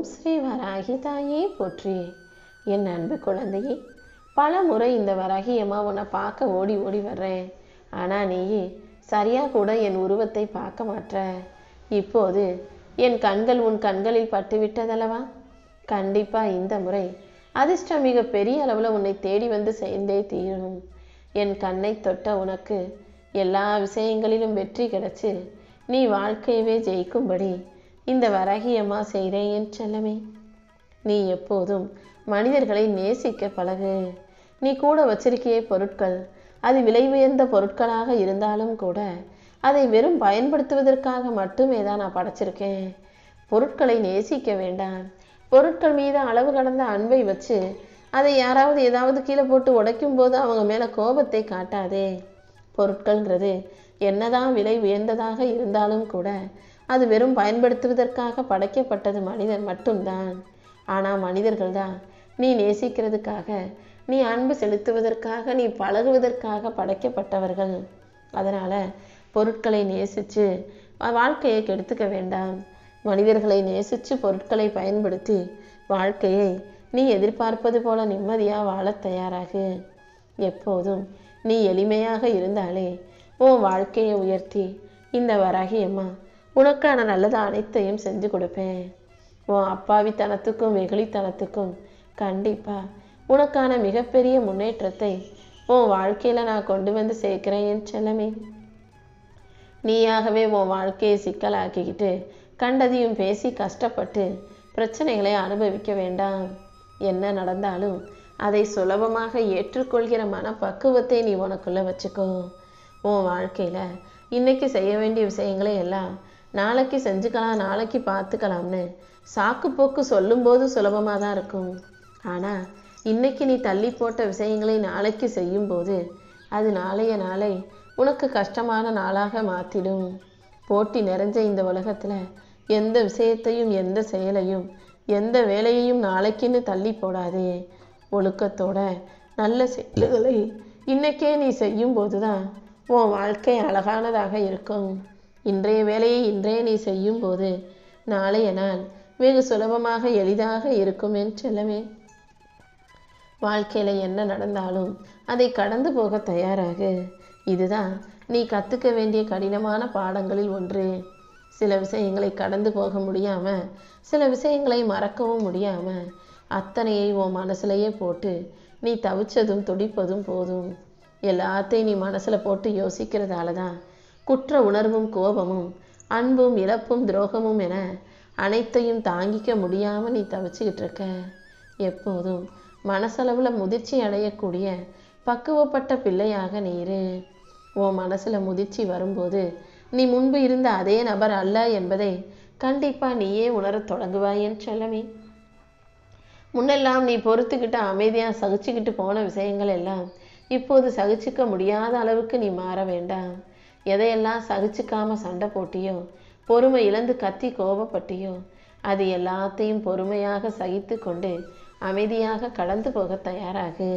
ஓம் ஸ்ரீ வராகி தாயே போற்றி. என் அன்பு குழந்தையே, பல முறை இந்த வராகி அம்மா உன்னை பார்க்க ஓடி ஓடி வர்றேன். ஆனால் நீயே சரியா கூட என் உருவத்தை பார்க்க மாட்ட. இப்போது என் கண்கள் உன் கண்களில் பட்டுவிட்டதல்லவா? கண்டிப்பா இந்த முறை அதிர்ஷ்டம் மிக பெரிய அளவில் உன்னை தேடி வந்து சேர்ந்தே தீரும். என் கண்ணை தொட்ட உனக்கு எல்லா விஷயங்களிலும் வெற்றி கிடைச்சு நீ வாழ்க்கையவே ஜெயிக்கும்படி இந்த வராகி அம்மா செய்கிறேன் என் செல்லமே. நீ எப்போதும் மனிதர்களை நேசிக்க பழகு. நீ கூட வச்சிருக்கிய பொருட்கள் அது விலை உயர்ந்த பொருட்களாக இருந்தாலும் கூட அதை வெறும் பயன்படுத்துவதற்காக மட்டுமே தான் நான் படைச்சிருக்கேன். பொருட்களை நேசிக்க வேண்டாம். பொருட்கள் மீது அளவு கடந்த அன்பை வச்சு அதை யாராவது ஏதாவது கீழே போட்டு உடைக்கும் போது அவங்க மேலே கோபத்தை காட்டாதே. பொருட்கள்ங்கிறது என்னதான் விலை உயர்ந்ததாக இருந்தாலும் கூட அது வெறும் பயன்படுத்துவதற்காக படைக்கப்பட்டது மனிதன் மட்டும்தான். ஆனால் மனிதர்கள் தான் நீ நேசிக்கிறதுக்காக, நீ அன்பு செலுத்துவதற்காக, நீ பழகுவதற்காக படைக்கப்பட்டவர்கள். அதனால் பொருட்களை நேசித்து வாழ்க்கையை கெடுத்துக்க வேண்டாம். மனிதர்களை நேசித்து பொருட்களை பயன்படுத்தி வாழ்க்கையை நீ எதிர்பார்ப்பது போல நிம்மதியாக வாழ தயாராகு. எப்போதும் நீ எளிமையாக இருந்தாலே உன் வாழ்க்கையை உயர்த்தி இந்த வராகி அம்மா உனக்கான நல்லது அனைத்தையும் செஞ்சு கொடுப்பேன். உன் அப்பாவித்தனத்துக்கும் வெகுளித்தனத்துக்கும் கண்டிப்பாக உனக்கான மிகப்பெரிய முன்னேற்றத்தை உன் வாழ்க்கையில் நான் கொண்டு வந்து சேர்க்கிறேன் என் செல்லமே. நீயாகவே உன் வாழ்க்கையை சிக்கலாக்கிக்கிட்டு கண்டதையும் பேசி கஷ்டப்பட்டு பிரச்சனைகளை அனுபவிக்க வேண்டாம். என்ன நடந்தாலும் அதை சுலபமாக ஏற்றுக்கொள்கிற மனப்பக்குவத்தை நீ உனக்குள்ளே வச்சுக்கோ. உன் வாழ்க்கையில் இன்னைக்கு செய்ய வேண்டிய விஷயங்களை எல்லாம் நாளைக்கு செஞ்சுக்கலாம், நாளைக்கு பார்த்துக்கலாம்னு சாக்கு போக்கு சொல்லும்போது சுலபமாக தான் இருக்கும். ஆனால் இன்னைக்கு நீ தள்ளி போட்ட விஷயங்களை நாளைக்கு செய்யும்போது அது நாளைய நாளை உனக்கு கஷ்டமான நாளாக மாற்றிடும். போட்டி நிறைஞ்ச இந்த உலகத்தில் எந்த விஷயத்தையும், எந்த செயலையும், எந்த வேலையையும் நாளைக்குன்னு தள்ளி போடாதே. ஒழுக்கத்தோட நல்ல செயல்களை இன்னைக்கே நீ செய்யும்போது தான் உன் வாழ்க்கை அழகானதாக இருக்கும். இன்றைய வேலையை இன்றைய நீ செய்யும்போது நாளைய நாள் வெகு சுலபமாக எளிதாக இருக்கும் என் செல்லமே. வாழ்க்கையில் என்ன நடந்தாலும் அதை கடந்து போக தயாராகு. இதுதான் நீ கற்றுக்க வேண்டிய கடினமான பாடங்களில் ஒன்று. சில விஷயங்களை கடந்து போக முடியாமல், சில விஷயங்களை மறக்கவும் முடியாமல் அத்தனையை உன் மனசுலையே போட்டு நீ தவிச்சதும் துடிப்பதும் போதும். எல்லாத்தையும் நீ மனசில் போட்டு யோசிக்கிறதால தான் குற்ற உணர்வும் கோபமும் அன்பும் இழப்பும் துரோகமும் என அனைத்தையும் தாங்கிக்க முடியாமல் நீ தவிச்சுக்கிட்டு இருக்க. எப்போதும் மனசளவில் முதிர்ச்சி அடையக்கூடிய பக்குவப்பட்ட பிள்ளையாக நீரு. உன் மனசில் முதிர்ச்சி வரும்போது நீ முன்பு இருந்த அதே நபர் அல்ல என்பதை கண்டிப்பாக நீயே உணரத் தொடங்குவாய் என் செல்லமே. முன்னெல்லாம் நீ பொறுத்துக்கிட்டு அமைதியாக சகிச்சுக்கிட்டு போன விஷயங்கள் எல்லாம் இப்போது சகிச்சுக்க முடியாத அளவுக்கு நீ மாற வேண்டாம். எதையெல்லாம் சகிச்சுக்காம சண்டை போட்டியோ, பொறுமை இழந்து கத்தி கோபப்பட்டியோ, அது எல்லாத்தையும் பொறுமையாக சகித்து கொண்டு அமைதியாக கடந்து போக தயாராகு.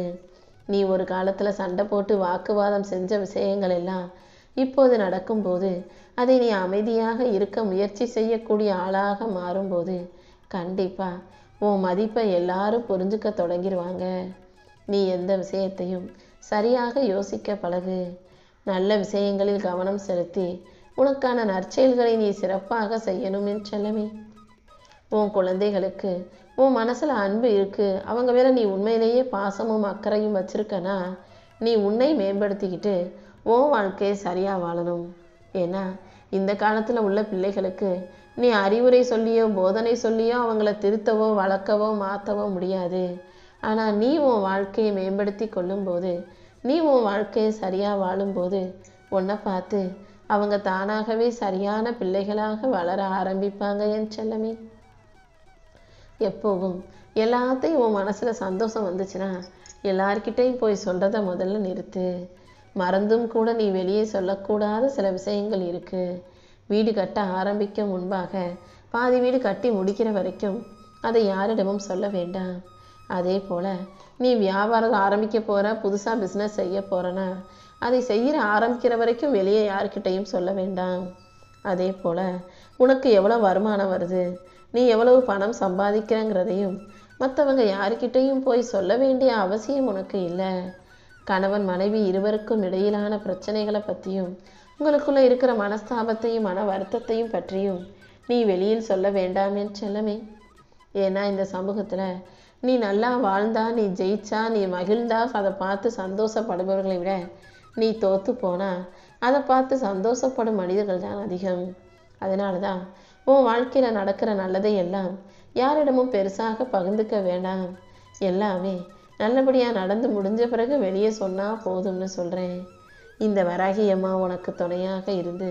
நீ ஒரு காலத்தில் சண்டை போட்டு வாக்குவாதம் செஞ்ச விஷயங்கள் எல்லாம் இப்போது நடக்கும்போது அதை நீ அமைதியாக இருக்க முயற்சி செய்யக்கூடிய ஆளாக மாறும்போது கண்டிப்பாக உன் மதிப்பை எல்லாரும் புரிஞ்சுக்க தொடங்கிடுவாங்க. நீ எந்த விஷயத்தையும் சரியாக யோசிக்க பழகு. நல்ல விஷயங்களில் கவனம் செலுத்தி உனக்கான நற்செயல்களை நீ சிறப்பாக செய்யணும் என் செல்லமே. உன் குழந்தைகளுக்கு உன் மனசில் அன்பு இருக்கு, அவங்க மேலே நீ உண்மையிலேயே பாசமும் அக்கறையும் வச்சிருக்கனா நீ உன்னை மேம்படுத்திக்கிட்டு உன் வாழ்க்கையை சரியாக வாழணும். ஏன்னா இந்த காலத்தில் உள்ள பிள்ளைகளுக்கு நீ அறிவுரை சொல்லியோ போதனை சொல்லியோ அவங்கள திருத்தவோ வளர்க்கவோ மாற்றவோ முடியாது. ஆனால் நீ உன் வாழ்க்கையை மேம்படுத்தி கொள்ளும்போது, நீ உன் வாழ்க்கையை சரியாக வாழும்போது உன்னை பார்த்து அவங்க தானாகவே சரியான பிள்ளைகளாக வளர ஆரம்பிப்பாங்க என் செல்லமே. எப்போவும் எல்லாத்தையும் உன் மனசில் சந்தோஷம் வந்துச்சுன்னா எல்லார்கிட்டையும் போய் சொல்கிறத முதல்ல நிறுத்து. மறந்தும் கூட நீ வெளியே சொல்லக்கூடாத சில விஷயங்கள் இருக்குது. வீடு கட்ட ஆரம்பிக்க முன்பாக பாதி வீடு கட்டி முடிக்கிற வரைக்கும் அதை யாரிடமும் சொல்ல வேண்டாம். அதே போல் நீ வியாபாரம் ஆரம்பிக்க போகிற, புதுசாக பிஸ்னஸ் செய்ய போகிறனா அதை செய்கிற ஆரம்பிக்கிற வரைக்கும் வெளியே யார்கிட்டையும் சொல்ல வேண்டாம். அதே போல் உனக்கு எவ்வளோ வருமானம் வருது, நீ எவ்வளவு பணம் சம்பாதிக்கிறங்கிறதையும் மற்றவங்க யாருக்கிட்டையும் போய் சொல்ல வேண்டிய அவசியம் உனக்கு இல்லை. கணவன் மனைவி இருவருக்கும் இடையிலான பிரச்சனைகளை பற்றியும் உங்களுக்குள்ள இருக்கிற மனஸ்தாபத்தையும் மன வருத்தத்தையும் பற்றியும் நீ வெளியில் சொல்ல வேண்டாம் என் செல்லமே. ஏன்னா இந்த சமூகத்தில் நீ நல்லா வாழ்ந்தா, நீ ஜெயிச்சா, நீ மகிழ்ந்தா அதை பார்த்து சந்தோஷப்படுபவர்களை விட நீ தோத்து போனா அதை பார்த்து சந்தோஷப்படும் மனிதர்கள் தான் அதிகம். அதனால தான் உன் வாழ்க்கையில் நடக்கிற நல்லதை எல்லாம் யாரிடமும் பெருசாக பகிர்ந்துக்க வேண்டாம். எல்லாமே நல்லபடியாக நடந்து முடிஞ்ச பிறகு வெளியே சொன்னால் போதும்னு சொல்கிறேன். இந்த வராகி அம்மா உனக்கு துணையாக இருந்து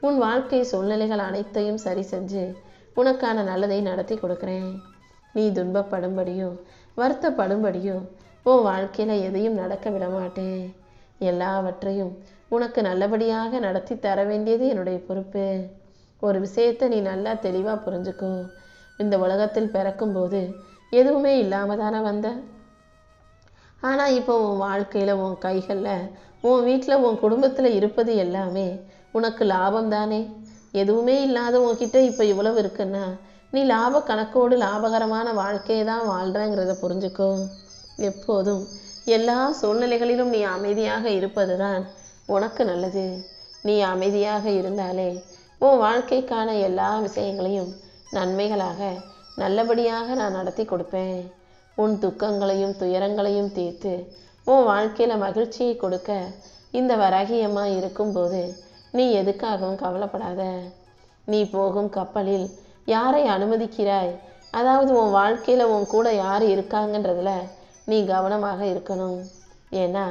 உன் வாழ்க்கை சூழ்நிலைகள் அனைத்தையும் சரி செஞ்சு உனக்கான நல்லதை நடத்தி கொடுக்குறேன். நீ துன்பப்படும்படியோ வருத்தப்படும்படியோ உன் வாழ்க்கையில் எதையும் நடக்க விட மாட்டேன். எல்லாவற்றையும் உனக்கு நல்லபடியாக நடத்தி தர வேண்டியது என்னுடைய பொறுப்பு. ஒரு விஷயத்தை நீ நல்லா தெளிவாக புரிஞ்சுக்கோ. இந்த உலகத்தில் பிறக்கும்போது எதுவுமே இல்லாமல் தானே வந்த. ஆனால் இப்போ உன் வாழ்க்கையில் உன் கைகளில் உன் வீட்டில் உன் குடும்பத்தில் இருப்பது எல்லாமே உனக்கு லாபம் தானே. எதுவுமே இல்லாத உன்கிட்ட இப்போ இவ்வளவு இருக்குன்னா நீ லாப கணக்கோடு லாபகரமான வாழ்க்கையை தான் வாழ்கிறங்கிறத புரிஞ்சுக்கோ. எப்போதும் எல்லா சூழ்நிலைகளிலும் நீ அமைதியாக இருப்பது தான் உனக்கு நல்லது. நீ அமைதியாக இருந்தாலே உன் வாழ்க்கைக்கான எல்லா விஷயங்களையும் நன்மைகளாக நல்லபடியாக நான் நடத்தி கொடுப்பேன். உன் துக்கங்களையும் துயரங்களையும் தீர்த்து உன் வாழ்க்கையில் மகிழ்ச்சியை கொடுக்க இந்த வராகியம்மா இருக்கும்போது நீ எதுக்காகவும் கவலைப்படாத. நீ போகும் கப்பலில் யாரை அனுமதிக்கிறாய், அதாவது உன் வாழ்க்கையில் உன் கூட யார் இருக்காங்கன்றதுல நீ கவனமாக இருக்கணும். ஏன்னா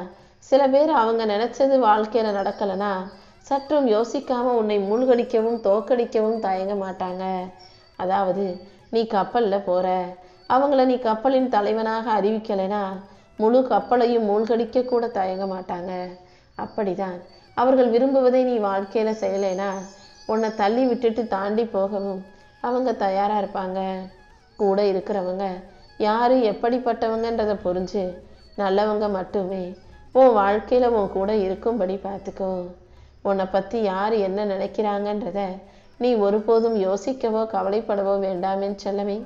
சில பேர் அவங்க நினச்சது வாழ்க்கையில் நடக்கலைன்னா சற்றும் யோசிக்காமல் உன்னை மூழ்கடிக்கவும் தோக்கடிக்கவும் தயங்க மாட்டாங்க. அதாவது நீ கப்பலில் போகிற, அவங்கள நீ கப்பலின் தலைவனாக அறிவிக்கலைன்னா முழு கப்பலையும் மூழ்கடிக்க கூட தயங்க மாட்டாங்க. அப்படிதான் அவர்கள் விரும்புவதை நீ வாழ்க்கையில் செய்யலைனா உன்னை தள்ளி விட்டுட்டு தாண்டி போகவும் அவங்க தயாராக இருப்பாங்க. கூட இருக்கிறவங்க யார் எப்படிப்பட்டவங்கன்றதை புரிஞ்சு நல்லவங்க மட்டுமே உன் வாழ்க்கையில் உன் கூட இருக்கும்படி பார்த்துக்கோ. உன்னை பற்றி யார் என்ன நினைக்கிறாங்கன்றத நீ ஒருபோதும் யோசிக்கவோ கவலைப்படவோ வேண்டாமே செல்லமே.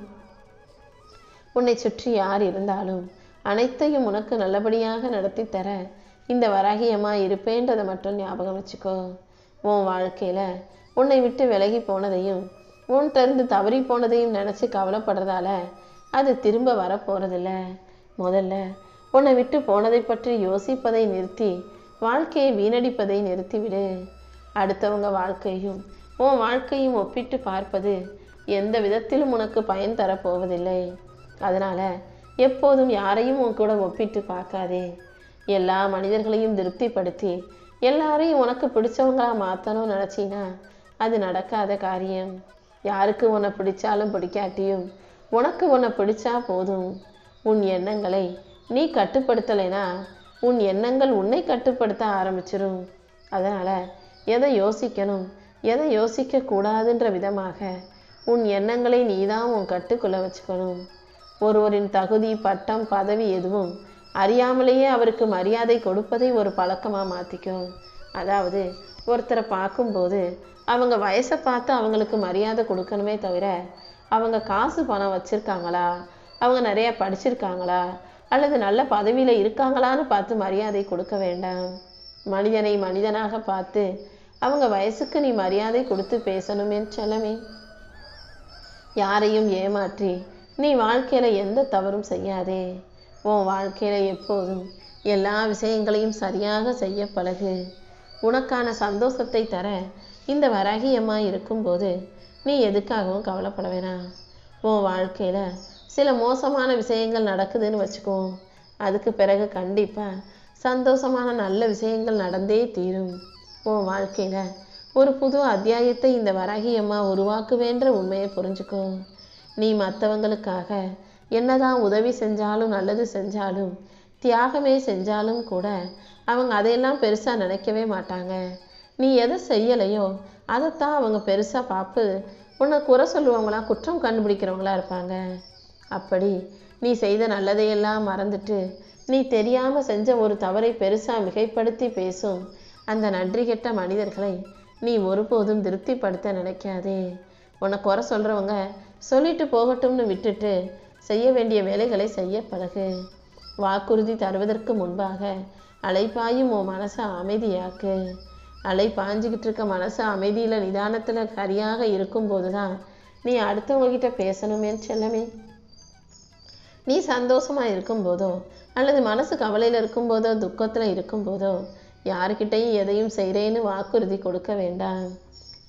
உன்னை சுற்றி யார் இருந்தாலும் அனைத்தையும் உனக்கு நல்லபடியாக நடத்தி தர இந்த வராகியம்மா இருப்பேன்றதை மட்டும் ஞாபகம் வச்சுக்கோ. உன் வாழ்க்கையில் உன்னை விட்டு விலகி போனதையும் உன்கிட்ட தவறி போனதையும் நினச்சி கவலைப்படுறதால அது திரும்ப வரப்போகிறதில்ல. முதல்ல உன்னை விட்டு போனதை பற்றி யோசிப்பதை நிறுத்தி வாழ்க்கையை வீணடிப்பதை நிறுத்திவிடு. அடுத்தவங்க வாழ்க்கையும் உன் வாழ்க்கையும் ஒப்பிட்டு பார்ப்பது எந்த விதத்திலும் உனக்கு பயன் தரப்போவதில்லை. அதனால் எப்போதும் யாரையும் உன் கூட ஒப்பிட்டு பார்க்காதே. எல்லா மனிதர்களையும் திருப்திப்படுத்தி எல்லாரையும் உனக்கு பிடிச்சவங்களா மாற்றணும்னு நினச்சின்னா அது நடக்காத காரியம். யாருக்கு உன்னை பிடிச்சாலும் பிடிக்காட்டியும் உனக்கு உன்னை பிடிச்சா போதும். உன் எண்ணங்களை நீ கட்டுப்படுத்தலைனா உன் எண்ணங்கள் உன்னை கட்டுப்படுத்த ஆரம்பிச்சிடும். அதனால் எதை யோசிக்கணும் எதை யோசிக்கக்கூடாதுன்ற விதமாக உன் எண்ணங்களை நீ தான் உன் கட்டுக்குள்ளே வச்சுக்கணும். ஒருவரின் தகுதி பட்டம் பதவி எதுவும் அறியாமலேயே அவருக்கு மரியாதை கொடுப்பதை ஒரு பழக்கமாக மாற்றிக்கும். அதாவது ஒருத்தரை பார்க்கும்போது அவங்க வயசை பார்த்து அவங்களுக்கு மரியாதை கொடுக்கணுமே தவிர அவங்க காசு பணம் வச்சுருக்காங்களா, அவங்க நிறையா படிச்சிருக்காங்களா அல்லது நல்ல பதவியில் இருக்காங்களான்னு பார்த்து மரியாதை கொடுக்க வேண்டாம். மனிதனை மனிதனாக பார்த்து அவங்க வயசுக்கு நீ மரியாதை கொடுத்து பேசணுமே செல்லமே. யாரையும் ஏமாற்றி நீ வாழ்க்கையில் எந்த தவறும் செய்யாதே. உன் வாழ்க்கையில் எப்போதும் எல்லா விஷயங்களையும் சரியாக செய்ய பழகு. உனக்கான சந்தோஷத்தை தர இந்த வராகியம்மா இருக்கும்போது நீ எதுக்காகவும் கவலைப்பட வேணாம். உன் வாழ்க்கையில் சில மோசமான விஷயங்கள் நடக்குதுன்னு வச்சுக்கோ, அதுக்கு பிறகு கண்டிப்பாக சந்தோஷமான நல்ல விஷயங்கள் நடந்தே தீரும். உன் வாழ்க்கையில் ஒரு புது அத்தியாயத்தை இந்த வராகியம்மா உருவாக்குவேன்ற உண்மையை புரிஞ்சுக்கோ. நீ மற்றவங்களுக்காக என்னதான் உதவி செஞ்சாலும் நல்லது செஞ்சாலும் தியாகமே செஞ்சாலும் கூட அவங்க அதையெல்லாம் பெருசாக நினைக்கவே மாட்டாங்க. நீ எதை செய்யலையோ அதைத்தான் அவங்க பெருசாக பார்ப்பு உன்னை குறை சொல்லுவாங்களா குற்றம் கண்டுபிடிக்கிறவங்களா இருப்பாங்க. அப்படி நீ செய்த நல்லதையெல்லாம் மறந்துட்டு நீ தெரியாமல் செஞ்ச ஒரு தவறை பெருசாக மிகைப்படுத்தி பேசும் அந்த நன்றி கெட்ட மனிதர்களை நீ ஒருபோதும் திருப்திப்படுத்த நினைக்காதே. உன்னை குறை சொல்கிறவங்க சொல்லிட்டு போகட்டும்னு விட்டுட்டு செய்ய வேண்டிய வேலைகளை செய்ய பழகு. வாக்குறுதி தருவதற்கு முன்பாக அலைப்பாயும் உன் மனசை அமைதியாக்கு. அலை பாஞ்சிக்கிட்டு இருக்க மனசு அமைதியில் நிதானத்தில் சரியாக இருக்கும்போது தான் நீ அடுத்தவங்ககிட்ட பேசணுமே செல்லமே. நீ சந்தோஷமாக இருக்கும்போதோ அல்லது மனசு கவலையில் இருக்கும்போதோ துக்கத்தில் இருக்கும்போதோ யாருக்கிட்டையும் எதையும் செய்கிறேன்னு வாக்குறுதி கொடுக்க வேண்டாம்.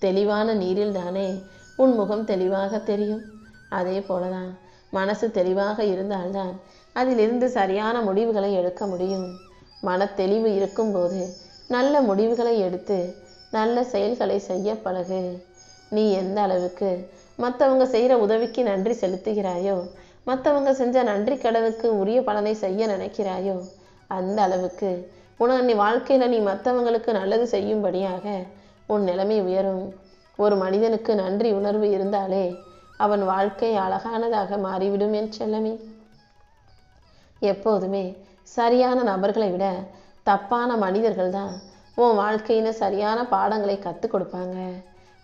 தெளிவான நீரில் தானே உன் முகம் தெளிவாக தெரியும். அதே போலதான் மனசு தெளிவாக இருந்தால்தான் அதிலிருந்து சரியான முடிவுகளை எடுக்க முடியும். மனத்தெளிவு இருக்கும்போது நல்ல முடிவுகளை எடுத்து நல்ல செயல்களை செய்ய பழகு. நீ எந்த அளவுக்கு மற்றவங்க செய்கிற உதவிக்கு நன்றி செலுத்துகிறாயோ, மற்றவங்க செஞ்ச நன்றி கடனுக்கு உரிய பலனை செய்ய நினைக்கிறாயோ, அந்த அளவுக்கு நீ வாழ்க்கையில் நீ மற்றவங்களுக்கு நல்லது செய்யும்படியாக உன் நிலைமை உயரும். ஒரு மனிதனுக்கு நன்றி உணர்வு இருந்தாலே அவன் வாழ்க்கை அழகானதாக மாறிவிடும் என் செல்லமே. எப்போதுமே சரியான நபர்களை விட தப்பான மனிதர்கள் தான் உன் வாழ்க்கையில சரியான பாடங்களை கற்றுக் கொடுப்பாங்க.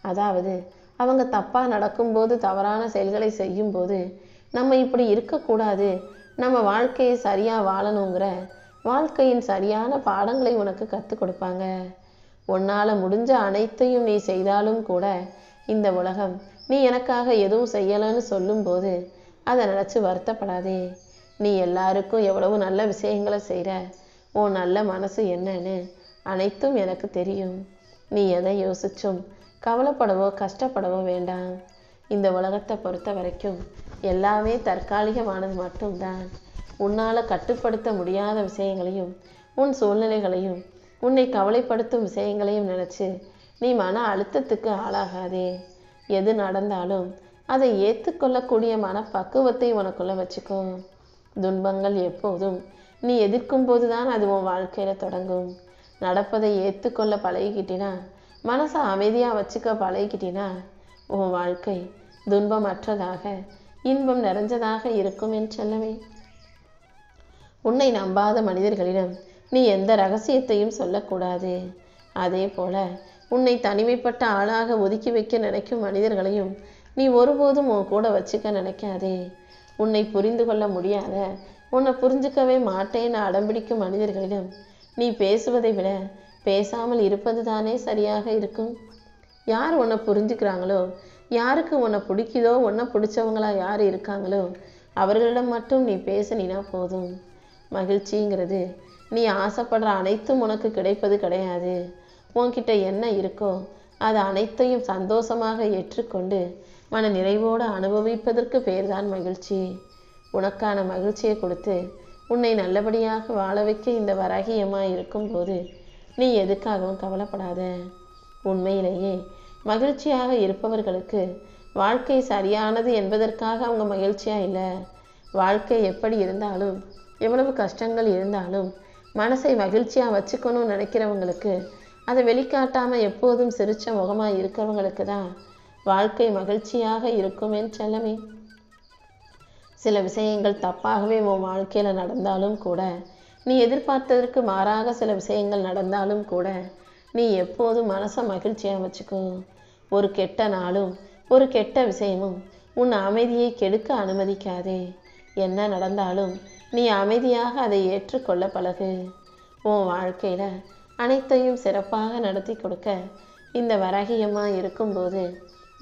அதாவது அவங்க தப்பாக நடக்கும்போது, தவறான செயல்களை செய்யும்போது நம்ம இப்படி இருக்கக்கூடாது, நம்ம வாழ்க்கையை சரியாக வாழணுங்கிற வாழ்க்கையின் சரியான பாடங்களை உனக்கு கற்றுக் கொடுப்பாங்க. உன்னால் முடிஞ்ச அனைத்தையும் நீ செய்தாலும் கூட இந்த உலகம் நீ எனக்காக எதுவும் செய்யலைன்னு சொல்லும்போது அதை நினச்சி வருத்தப்படாதே. நீ எல்லாருக்கும் எவ்வளவு நல்ல விஷயங்களை செய்கிற, உன் நல்ல மனசு என்னன்னு அனைத்தும் எனக்கு தெரியும். நீ எதை யோசிச்சும் கவலைப்படவோ கஷ்டப்படவோ வேண்டாம். இந்த உலகத்தை பொறுத்த வரைக்கும் எல்லாமே தற்காலிகமானது மட்டும்தான். உன்னால் கட்டுப்படுத்த முடியாத விஷயங்களையும் உன் சூழ்நிலைகளையும் உன்னை கவலைப்படுத்தும் விஷயங்களையும் நினச்சி நீ மன அழுத்தத்துக்கு ஆளாகாதே. எது நடந்தாலும் அதை ஏற்றுக்கொள்ளக்கூடிய மனப்பக்குவத்தை உனக்குள்ள வச்சுக்கோ. துன்பங்கள் எப்போதும் நீ எதிர்க்கும் போது தான் அது உன் வாழ்க்கையில் தொடங்கும். நடப்பதை ஏற்றுக்கொள்ள பழகிக்கிட்டினா, மனசை அமைதியாக வச்சுக்க பழகிக்கிட்டினா உன் வாழ்க்கை துன்பமற்றதாக இன்பம் நிறைஞ்சதாக இருக்கும் என் செல்லமே. உன்னை நம்பாத மனிதர்களிடம் நீ எந்த ரகசியத்தையும் சொல்லக்கூடாது. அதே போல உன்னை தனிமைப்பட்ட ஆளாக ஒதுக்கி வைக்க நினைக்கும் மனிதர்களையும் நீ ஒருபோதும் உன் கூட வச்சுக்க நினைக்காதே. உன்னை புரிந்து கொள்ள முடியாத, உன்னை புரிஞ்சுக்கவே மாட்டேன்னு அடம்பிடிக்கும் மனிதர்களிடம் நீ பேசுவதை விட பேசாமல் இருப்பது தானே சரியாக இருக்கும். யார் உன்னை புரிஞ்சுக்கிறாங்களோ, யாருக்கு உன்னை பிடிக்குதோ, உன்னை பிடிச்சவங்களா யார் இருக்காங்களோ அவர்களிடம் மட்டும் நீ பேசினா போதும். மகிழ்ச்சிங்கிறது நீ ஆசைப்படுற அனைத்தும் உனக்கு கிடைப்பது கிடையாது. உன்கிட்ட என்ன இருக்கோ அது அனைத்தையும் சந்தோஷமாக ஏற்றுக்கொண்டு மன நிறைவோடு அனுபவிப்பதற்கு பேர்தான் மகிழ்ச்சி. உனக்கான மகிழ்ச்சியை கொடுத்து உன்னை நல்லபடியாக வாழ வைக்க இந்த வராகியமாக இருக்கும்போது நீ எதுக்காகவும் கவலைப்படாத. உண்மையிலேயே மகிழ்ச்சியாக இருப்பவர்களுக்கு வாழ்க்கை சரியானது என்பதற்காக அவங்க மகிழ்ச்சியாக இல்லை. வாழ்க்கை எப்படி இருந்தாலும், எவ்வளவு கஷ்டங்கள் இருந்தாலும் மனசை மகிழ்ச்சியாக வச்சுக்கணும்னு நினைக்கிறவங்களுக்கு, அதை வெளிக்காட்டாமல் எப்போதும் சிரிச்ச முகமாக இருக்கிறவங்களுக்கு தான் வாழ்க்கை மகிழ்ச்சியாக இருக்கும் என் செல்லமே. சில விஷயங்கள் தப்பாகவே உன் வாழ்க்கையில் நடந்தாலும் கூட, நீ எதிர்பார்த்ததற்கு மாறாக சில விஷயங்கள் நடந்தாலும் கூட நீ எப்போதும் மனசை மகிழ்ச்சியாக வச்சுக்கோ. ஒரு கெட்ட நாளும் ஒரு கெட்ட விஷயமும் உன் அமைதியை கெடுக்க அனுமதிக்காதே. என்ன நடந்தாலும் நீ அமைதியாக அதை ஏற்றுக்கொள்ள பழகு. உன் வாழ்க்கையில் அனைத்தையும் சிறப்பாக நடத்தி கொடுக்க இந்த வராகியமாக இருக்கும்போது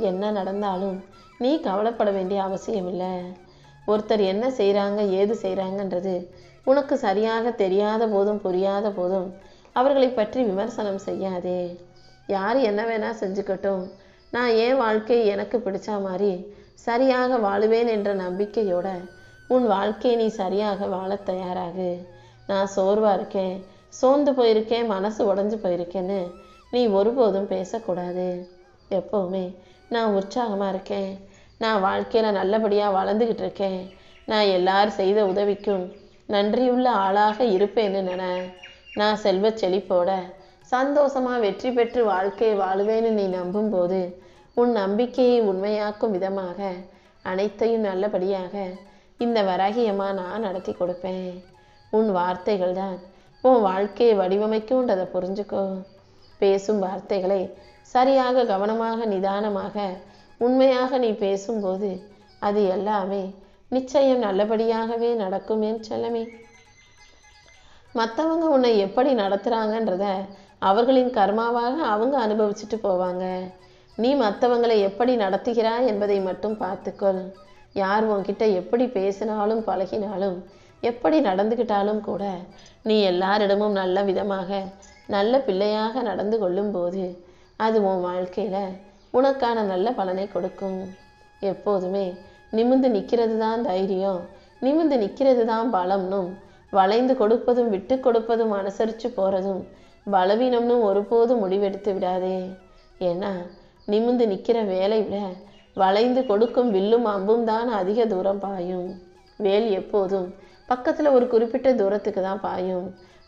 என்ன நடந்தாலும் நீ கவலைப்பட வேண்டிய அவசியம் இல்லை. ஒருத்தர் என்ன செய்கிறாங்க, ஏது செய்கிறாங்கன்றது உனக்கு சரியாக தெரியாத போதும் புரியாத போதும் அவர்களை பற்றி விமர்சனம் செய்யாதே. யார் என்ன வேணால் செஞ்சுக்கட்டும், நான் என் வாழ்க்கையை எனக்கு பிடிச்ச மாதிரி சரியாக வாழுவேன் என்ற நம்பிக்கையோட உன் வாழ்க்கையை நீ சரியாக வாழ தயாராகு. நான் சோர்வாக இருக்கேன், சோர்ந்து போயிருக்கேன், மனசு உடஞ்சி போயிருக்கேன்னு நீ ஒருபோதும் பேசக்கூடாது. எப்போவுமே நான் உற்சாகமாக இருக்கேன், நான் வாழ்க்கையில் நல்லபடியாக வளர்ந்துக்கிட்டு இருக்கேன், நான் எல்லாரும் செய்த உதவிக்கும் நன்றியுள்ள ஆளாக இருப்பேன்னு நினை. நான் செல்வ செழிப்போட சந்தோஷமாக வெற்றி பெற்று வாழ்க்கையை வாழுவேன்னு நீ நம்பும்போது உன் நம்பிக்கையை உண்மையாக்கும் விதமாக அனைத்தையும் நல்லபடியாக இந்த வராகியமாக நான் நடத்தி கொடுப்பேன். உன் வார்த்தைகள் தான் உன் வாழ்க்கையை வடிவமைக்கும்ன்றதை புரிஞ்சுக்கோ. பேசும் வார்த்தைகளை சரியாக கவனமாக நிதானமாக உண்மையாக நீ பேசும்போது அது எல்லாமே நிச்சயம் நல்லபடியாகவே நடக்கும் என் செல்லமே. மற்றவங்க உன்னை எப்படி நடத்துகிறாங்கன்றத அவர்களின் கர்மாவாக அவங்க அனுபவிச்சுட்டு போவாங்க. நீ மற்றவங்களை எப்படி நடத்துகிறாய் என்பதை மட்டும் பார்த்துக்கொள். யார் உன்கிட்ட எப்படி பேசினாலும் பழகினாலும் எப்படி நடந்துக்கிட்டாலும் கூட நீ எல்லாரிடமும் நல்ல விதமாக நல்ல பிள்ளையாக நடந்து கொள்ளும்போது அது உன் வாழ்க்கையில் உனக்கான நல்ல பலனை கொடுக்கும். எப்போதுமே நிமிர்ந்து நிற்கிறது தான் தைரியம், நிமிர்ந்து நிற்கிறது தான் பலம்னும், வளைந்து கொடுப்பதும் விட்டு கொடுப்பதும் அனுசரித்து போகிறதும் பலவீனம்னு ஒருபோதும் முடிவெடுத்து விடாதே. ஏன்னா நிமிர்ந்து நிற்கிற வேலை விட வளைந்து கொடுக்கும் வில்லும் அம்பும் தான் அதிக தூரம் பாயும். வேல் எப்போதும் பக்கத்தில் ஒரு குறிப்பிட்ட தூரத்துக்கு தான் பாயும்.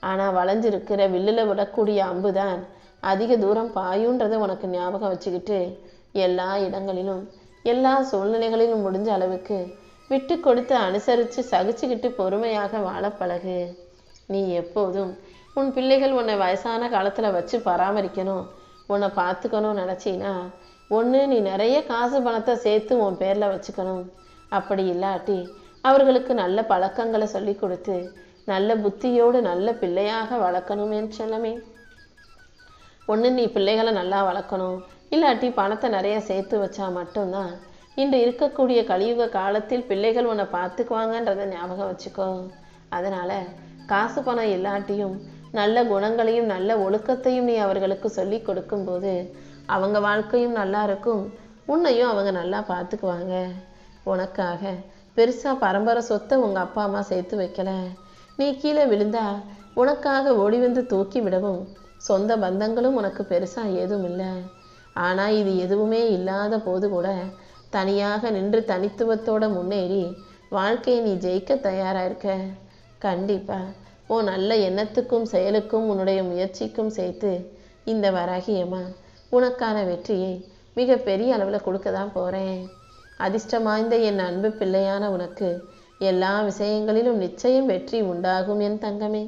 ஆனால் வளைஞ்சிருக்கிற வில்லில் விடக்கூடிய அம்பு தான் அதிக தூரம் பாயுன்றதை உனக்கு ஞாபகம் வச்சுக்கிட்டு எல்லா இடங்களிலும் எல்லா சூழ்நிலைகளிலும் முடிஞ்ச அளவுக்கு விட்டு கொடுத்து அனுசரித்து சகிச்சுக்கிட்டு பொறுமையாக வாழ பழகு. நீ எப்போதும் உன் பிள்ளைகள் உன்னை வயசான காலத்தில் வச்சு பராமரிக்கணும், உன்னை பார்த்துக்கணும்னு நினச்சின்னா ஒன்று நீ நிறைய காசு பணத்தை சேர்த்து உன் பேரில் வச்சுக்கணும். அப்படி இல்லாட்டி அவர்களுக்கு நல்ல பழக்கங்களை சொல்லி கொடுத்து நல்ல புத்தியோடு நல்ல பிள்ளையாக வளர்க்கணும் என் செல்லமே. ஒன்று நீ பிள்ளைகளை நல்லா வளர்க்கணும், இல்லாட்டி பணத்தை நிறைய சேர்த்து வச்சா மட்டும்தான் இன்று இருக்கக்கூடிய கலியுக காலத்தில் பிள்ளைகள் உன்னை பார்த்துக்குவாங்கன்றதை ஞாபகம் வச்சுக்கோ. அதனால் காசு பணம் இல்லாட்டியும் நல்ல குணங்களையும் நல்ல ஒழுக்கத்தையும் நீ அவர்களுக்கு சொல்லி கொடுக்கும்போது அவங்க வாழ்க்கையும் நல்லா இருக்கும், உன்னையும் அவங்க நல்லா பார்த்துக்குவாங்க. உனக்காக பெருசாக பரம்பரை சொத்தை உங்கள் அப்பா அம்மா சேர்த்து வைக்கல. நீ கீழே விழுந்தா உனக்காக ஓடி வந்து தூக்கி விடவும் சொந்த பந்தங்களும் உனக்கு பெருசாக ஏதும் இல்லை. ஆனால் இது எதுவுமே இல்லாத போது கூட தனியாக நின்று தனித்துவத்தோடு முன்னேறி வாழ்க்கையை நீ ஜெயிக்க தயாராக இருக்க. கண்டிப்பாக உன் நல்ல எண்ணத்துக்கும் செயலுக்கும் உன்னுடைய முயற்சிக்கும் சேர்த்து இந்த வராகியம்மா உனக்கான வெற்றியை மிக பெரிய அளவில் கொடுக்க தான் போகிறேன். அதிர்ஷ்டம் வாய்ந்த என் அன்பு பிள்ளையான உனக்கு எல்லா விஷயங்களிலும் நிச்சயம் வெற்றி உண்டாகும் என் தங்கமே.